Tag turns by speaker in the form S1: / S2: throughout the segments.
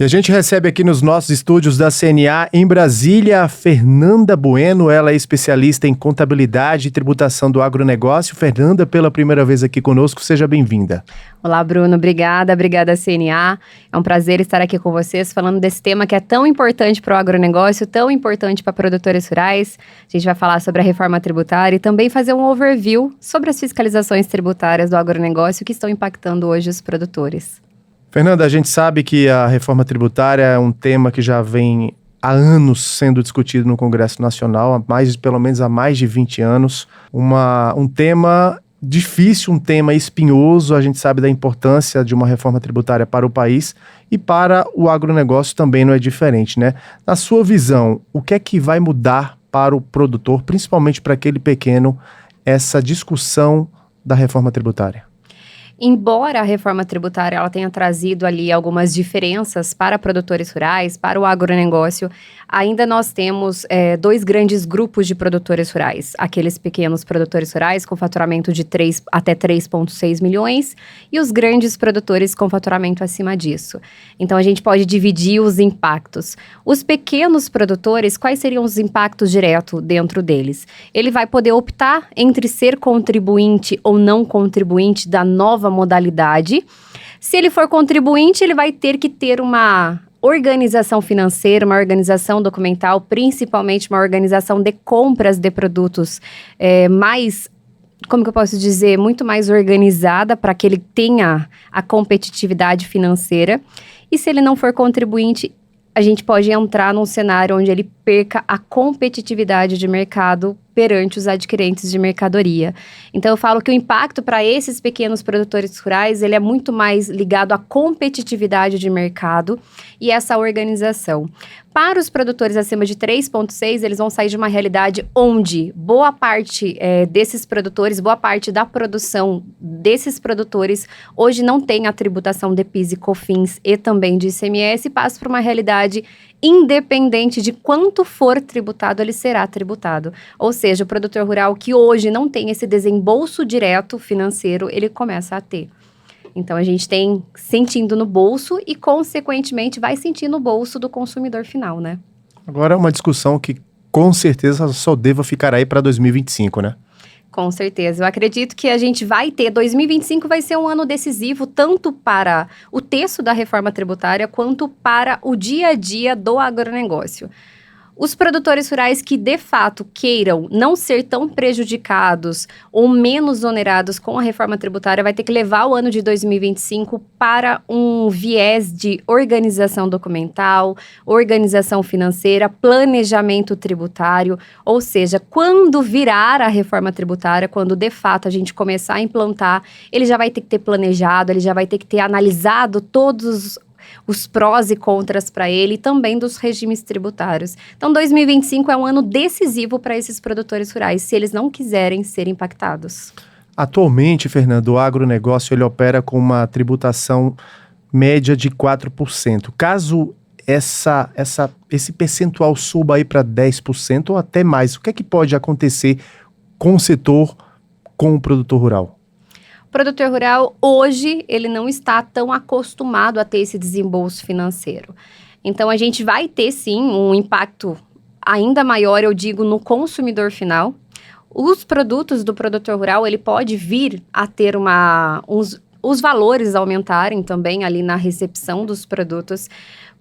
S1: E a gente recebe aqui nos nossos estúdios da CNA em Brasília a Fernanda Bueno. Ela é especialista em contabilidade e tributação do agronegócio. Fernanda, pela primeira vez aqui conosco, seja bem-vinda.
S2: Olá, Bruno. Obrigada CNA. É um prazer estar aqui com vocês falando desse tema que é tão importante para o agronegócio, tão importante para produtores rurais. A gente vai falar sobre a reforma tributária e também fazer um overview sobre as fiscalizações tributárias do agronegócio que estão impactando hoje os produtores.
S1: Fernanda, a gente sabe que a reforma tributária é um tema que já vem há anos sendo discutido no Congresso Nacional, pelo menos há mais de 20 anos. Um tema difícil, um tema espinhoso. A gente sabe da importância de uma reforma tributária para o país e para o agronegócio também não é diferente, né? Na sua visão, o que é que vai mudar para o produtor, principalmente para aquele pequeno, essa discussão da reforma tributária?
S2: Embora a reforma tributária ela tenha trazido ali algumas diferenças para produtores rurais, para o agronegócio, ainda nós temos dois grandes grupos de produtores rurais. Aqueles pequenos produtores rurais com faturamento de 3 até 3,6 milhões e os grandes produtores com faturamento acima disso. Então, a gente pode dividir os impactos. Os pequenos produtores, quais seriam os impactos diretos dentro deles? Ele vai poder optar entre ser contribuinte ou não contribuinte da nova modalidade. Se ele for contribuinte, ele vai ter que ter uma organização financeira, uma organização documental, principalmente uma organização de compras de produtos mais, como que eu posso dizer, muito mais organizada para que ele tenha a competitividade financeira. E se ele não for contribuinte, a gente pode entrar num cenário onde ele perca a competitividade de mercado perante os adquirentes de mercadoria. Então, eu falo que o impacto para esses pequenos produtores rurais, ele é muito mais ligado à competitividade de mercado e essa organização. Para os produtores acima de 3,6, eles vão sair de uma realidade onde boa parte desses produtores, boa parte da produção desses produtores, hoje não tem a tributação de PIS e COFINS e também de ICMS, e passa para uma realidade independente de quanto for tributado, ele será tributado. Ou seja, o produtor rural que hoje não tem esse desembolso direto financeiro, ele começa a ter. Então, a gente tem sentindo no bolso e, consequentemente, vai sentir no bolso do consumidor final, né?
S1: Agora, é uma discussão que, com certeza, só deva ficar aí para 2025, né?
S2: Com certeza. Eu acredito que a gente vai ter, 2025 vai ser um ano decisivo, tanto para o texto da reforma tributária, quanto para o dia a dia do agronegócio. Os produtores rurais que, de fato, queiram não ser tão prejudicados ou menos onerados com a reforma tributária vai ter que levar o ano de 2025 para um viés de organização documental, organização financeira, planejamento tributário, ou seja, quando virar a reforma tributária, quando, de fato, a gente começar a implantar, ele já vai ter que ter planejado, ele já vai ter que ter analisado todos os prós e contras para ele e também dos regimes tributários. Então, 2025 é um ano decisivo para esses produtores rurais, se eles não quiserem ser impactados.
S1: Atualmente, Fernando, o agronegócio ele opera com uma tributação média de 4%. Caso esse percentual suba aí para 10% ou até mais, o que é que pode acontecer com o setor, com o produtor rural?
S2: O produtor rural, hoje, ele não está tão acostumado a ter esse desembolso financeiro. Então, a gente vai ter, sim, um impacto ainda maior, eu digo, no consumidor final. Os produtos do produtor rural, ele pode vir a ter os valores aumentarem também ali na recepção dos produtos.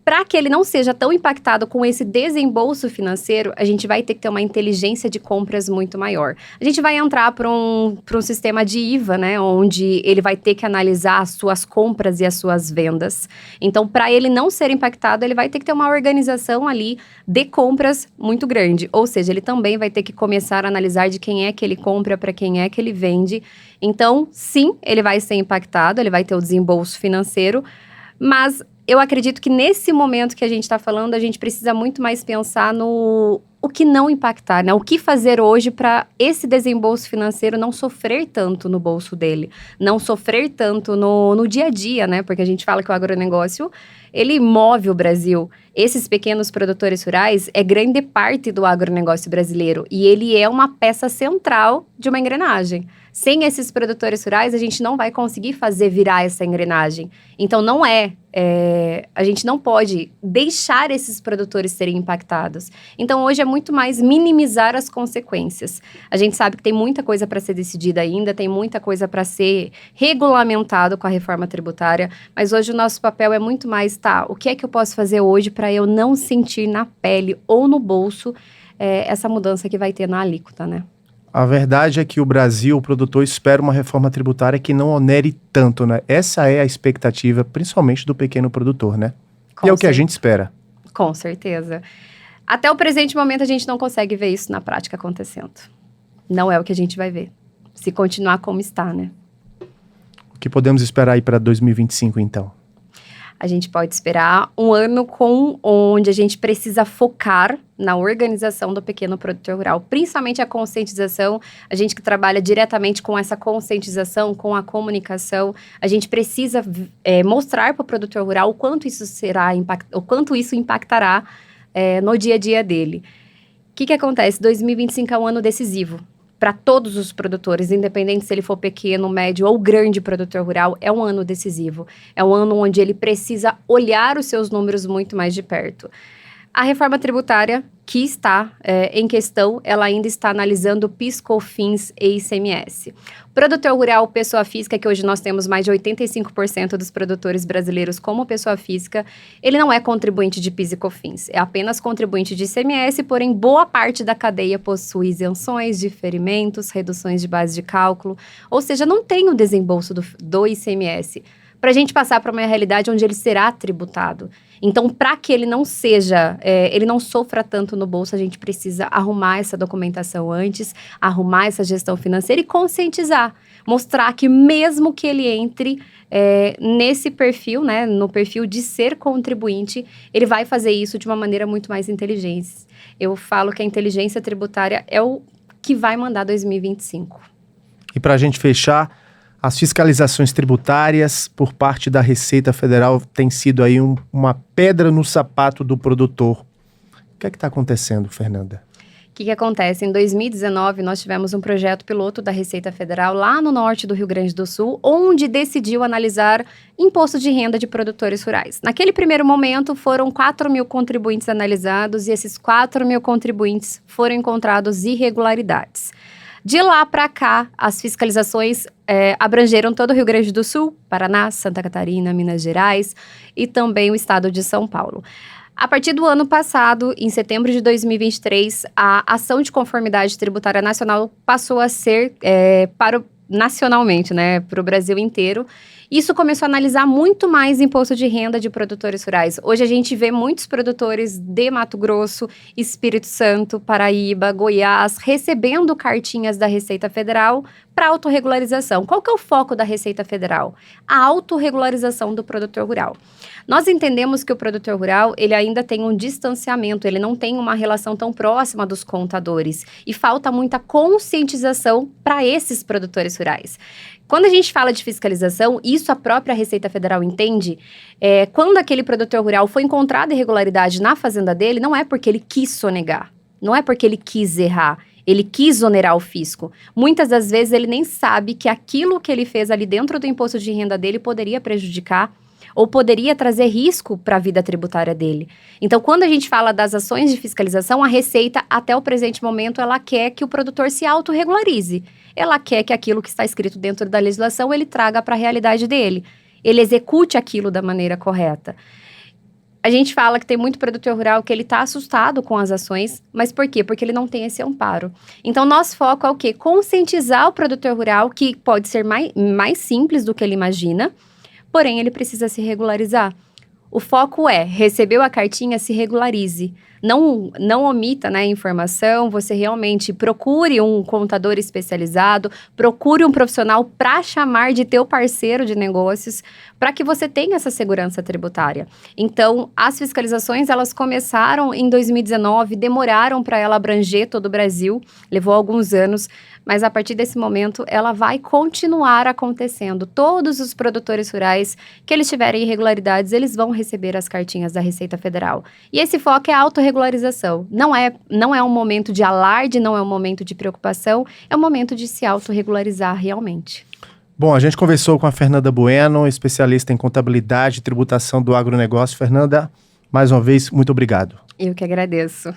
S2: Para que ele não seja tão impactado com esse desembolso financeiro, a gente vai ter que ter uma inteligência de compras muito maior. A gente vai entrar para um sistema de IVA, né, onde ele vai ter que analisar as suas compras e as suas vendas. Então, para ele não ser impactado, ele vai ter que ter uma organização ali de compras muito grande. Ou seja, ele também vai ter que começar a analisar de quem é que ele compra, para quem é que ele vende. Então, sim, ele vai ser impactado, ele vai ter o desembolso financeiro, mas eu acredito que nesse momento que a gente está falando, a gente precisa muito mais pensar no o que não impactar, né? O que fazer hoje para esse desembolso financeiro não sofrer tanto no bolso dele, não sofrer tanto no dia a dia, né? Porque a gente fala que o agronegócio, ele move o Brasil. Esses pequenos produtores rurais é grande parte do agronegócio brasileiro e ele é uma peça central de uma engrenagem. Sem esses produtores rurais, a gente não vai conseguir fazer virar essa engrenagem. Então, a gente não pode deixar esses produtores serem impactados. Então, hoje é muito mais minimizar as consequências. A gente sabe que tem muita coisa para ser decidida ainda, tem muita coisa para ser regulamentado com a reforma tributária, mas hoje o nosso papel é muito mais, o que é que eu posso fazer hoje para eu não sentir na pele ou no bolso essa mudança que vai ter na alíquota, né?
S1: A verdade é que o Brasil, o produtor, espera uma reforma tributária que não onere tanto, né? Essa é a expectativa, principalmente do pequeno produtor, né? E é o que a gente espera.
S2: Com certeza. Até o presente momento, a gente não consegue ver isso na prática acontecendo. Não é o que a gente vai ver. Se continuar como está, né?
S1: O que podemos esperar aí para 2025, então?
S2: A gente pode esperar um ano onde a gente precisa focar na organização do pequeno produtor rural, principalmente a conscientização. A gente que trabalha diretamente com essa conscientização, com a comunicação, a gente precisa mostrar para o produtor rural o quanto isso impactará no dia a dia dele. O que acontece? 2025 é um ano decisivo para todos os produtores, independente se ele for pequeno, médio ou grande produtor rural, é um ano decisivo. É um ano onde ele precisa olhar os seus números muito mais de perto. A reforma tributária que está em questão, ela ainda está analisando PIS, COFINS e ICMS. Produtor rural, pessoa física, que hoje nós temos mais de 85% dos produtores brasileiros como pessoa física, ele não é contribuinte de PIS e COFINS, é apenas contribuinte de ICMS, porém boa parte da cadeia possui isenções, diferimentos, reduções de base de cálculo, ou seja, não tem o desembolso do ICMS, para a gente passar para uma realidade onde ele será tributado. Então, para que ele não seja, ele não sofra tanto no bolso, a gente precisa arrumar essa documentação antes, arrumar essa gestão financeira e conscientizar. Mostrar que mesmo que ele entre nesse perfil, né, no perfil de ser contribuinte, ele vai fazer isso de uma maneira muito mais inteligente. Eu falo que a inteligência tributária é o que vai mandar 2025.
S1: E para a gente fechar, as fiscalizações tributárias por parte da Receita Federal têm sido aí uma pedra no sapato do produtor. O que é que está acontecendo, Fernanda?
S2: O que acontece? Em 2019, nós tivemos um projeto piloto da Receita Federal lá no norte do Rio Grande do Sul, onde decidiu analisar imposto de renda de produtores rurais. Naquele primeiro momento, foram 4.000 contribuintes analisados e esses 4.000 contribuintes foram encontrados irregularidades. De lá para cá, as fiscalizações abrangeram todo o Rio Grande do Sul, Paraná, Santa Catarina, Minas Gerais e também o estado de São Paulo. A partir do ano passado, em setembro de 2023, a ação de conformidade tributária nacional passou a ser nacionalmente, né, para o Brasil inteiro. Isso começou a analisar muito mais imposto de renda de produtores rurais. Hoje a gente vê muitos produtores de Mato Grosso, Espírito Santo, Paraíba, Goiás, recebendo cartinhas da Receita Federal para autorregularização. Qual que é o foco da Receita Federal? A autorregularização do produtor rural. Nós entendemos que o produtor rural, ele ainda tem um distanciamento, ele não tem uma relação tão próxima dos contadores e falta muita conscientização para esses produtores rurais. Quando a gente fala de fiscalização, isso a própria Receita Federal entende, quando aquele produtor rural foi encontrado irregularidade na fazenda dele, não é porque ele quis sonegar, não é porque ele quis errar, ele quis onerar o fisco. Muitas das vezes ele nem sabe que aquilo que ele fez ali dentro do imposto de renda dele poderia prejudicar ou poderia trazer risco para a vida tributária dele. Então, quando a gente fala das ações de fiscalização, a Receita, até o presente momento, ela quer que o produtor se autorregularize. Ela quer que aquilo que está escrito dentro da legislação, ele traga para a realidade dele. Ele execute aquilo da maneira correta. A gente fala que tem muito produtor rural que ele está assustado com as ações, mas por quê? Porque ele não tem esse amparo. Então, nosso foco é o quê? Conscientizar o produtor rural, que pode ser mais simples do que ele imagina, porém, ele precisa se regularizar. O foco é, recebeu a cartinha, se regularize. Não omita, né, informação, você realmente procure um contador especializado, procure um profissional para chamar de teu parceiro de negócios, para que você tenha essa segurança tributária. Então, as fiscalizações, elas começaram em 2019, demoraram para ela abranger todo o Brasil, levou alguns anos, mas a partir desse momento, ela vai continuar acontecendo. Todos os produtores rurais que eles tiverem irregularidades, eles vão receber as cartinhas da Receita Federal. E esse foco é a autorregularização. Não é um momento de alarde, não é um momento de preocupação, é um momento de se autorregularizar realmente.
S1: Bom, a gente conversou com a Fernanda Bueno, especialista em contabilidade e tributação do agronegócio. Fernanda, mais uma vez, muito obrigado.
S2: Eu que agradeço.